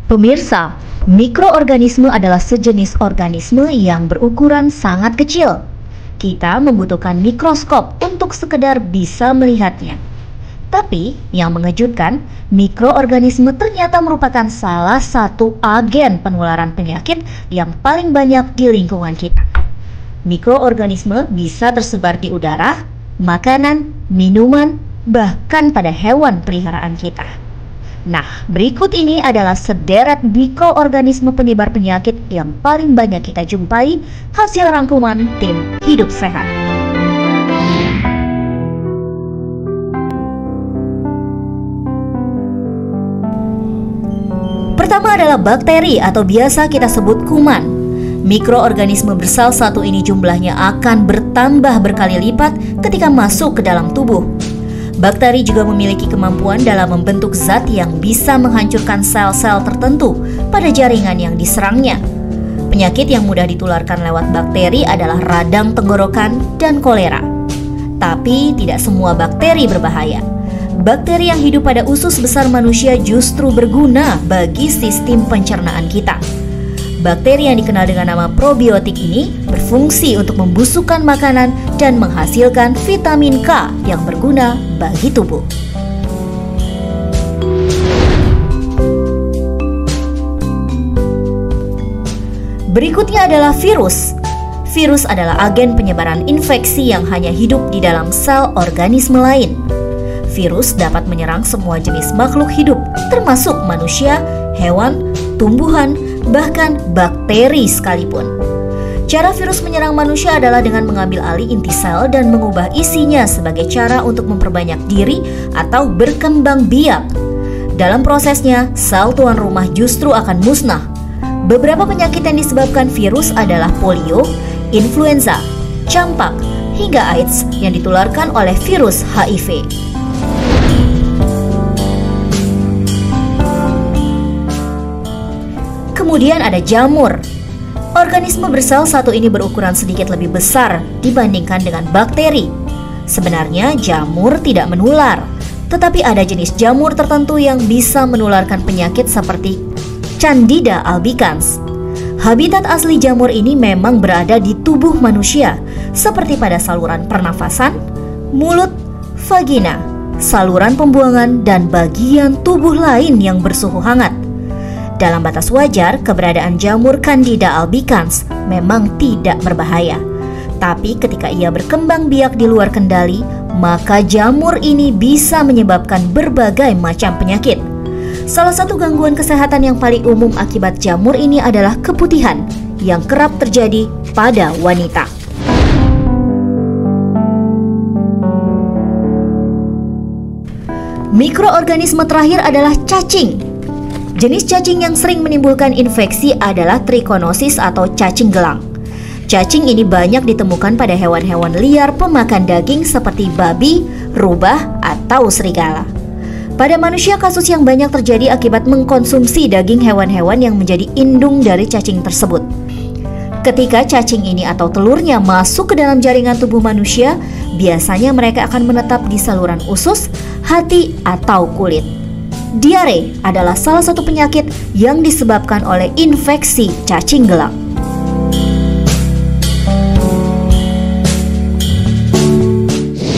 Pemirsa, mikroorganisme adalah sejenis organisme yang berukuran sangat kecil. Kita membutuhkan mikroskop untuk sekedar bisa melihatnya. Tapi, yang mengejutkan, mikroorganisme ternyata merupakan salah satu agen penularan penyakit yang paling banyak di lingkungan kita. Mikroorganisme bisa tersebar di udara, makanan, minuman, bahkan pada hewan peliharaan kita. Nah, berikut ini adalah sederet mikroorganisme penyebar penyakit yang paling banyak kita jumpai, hasil rangkuman tim Hidup Sehat. Pertama adalah bakteri atau biasa kita sebut kuman. Mikroorganisme bersel satu ini jumlahnya akan bertambah berkali lipat ketika masuk ke dalam tubuh. Bakteri juga memiliki kemampuan dalam membentuk zat yang bisa menghancurkan sel-sel tertentu pada jaringan yang diserangnya. Penyakit yang mudah ditularkan lewat bakteri adalah radang tenggorokan dan kolera. Tapi tidak semua bakteri berbahaya. Bakteri yang hidup pada usus besar manusia justru berguna bagi sistem pencernaan kita. Bakteri yang dikenal dengan nama probiotik ini berfungsi untuk membusukkan makanan dan menghasilkan vitamin K yang berguna bagi tubuh. Berikutnya adalah virus. Virus adalah agen penyebaran infeksi yang hanya hidup di dalam sel organisme lain. Virus dapat menyerang semua jenis makhluk hidup, termasuk manusia, hewan, tumbuhan, bahkan bakteri sekalipun. Cara virus menyerang manusia adalah dengan mengambil alih inti sel dan mengubah isinya sebagai cara untuk memperbanyak diri atau berkembang biak. Dalam prosesnya, sel tuan rumah justru akan musnah. Beberapa penyakit yang disebabkan virus adalah polio, influenza, campak, hingga AIDS yang ditularkan oleh virus HIV. Kemudian ada jamur. Organisme bersel satu ini berukuran sedikit lebih besar dibandingkan dengan bakteri. Sebenarnya jamur tidak menular, tetapi ada jenis jamur tertentu yang bisa menularkan penyakit seperti Candida albicans. Habitat asli jamur ini memang berada di tubuh manusia, seperti pada saluran pernafasan, mulut, vagina, saluran pembuangan, dan bagian tubuh lain yang bersuhu hangat. Dalam batas wajar, keberadaan jamur Candida albicans memang tidak berbahaya. Tapi ketika ia berkembang biak di luar kendali, maka jamur ini bisa menyebabkan berbagai macam penyakit. Salah satu gangguan kesehatan yang paling umum akibat jamur ini adalah keputihan yang kerap terjadi pada wanita. Mikroorganisme terakhir adalah cacing. Jenis cacing yang sering menimbulkan infeksi adalah trichinosis atau cacing gelang. Cacing ini banyak ditemukan pada hewan-hewan liar pemakan daging seperti babi, rubah, atau serigala. Pada manusia, kasus yang banyak terjadi akibat mengkonsumsi daging hewan-hewan yang menjadi indung dari cacing tersebut. Ketika cacing ini atau telurnya masuk ke dalam jaringan tubuh manusia, biasanya mereka akan menetap di saluran usus, hati, atau kulit. Diare adalah salah satu penyakit yang disebabkan oleh infeksi cacing gelang.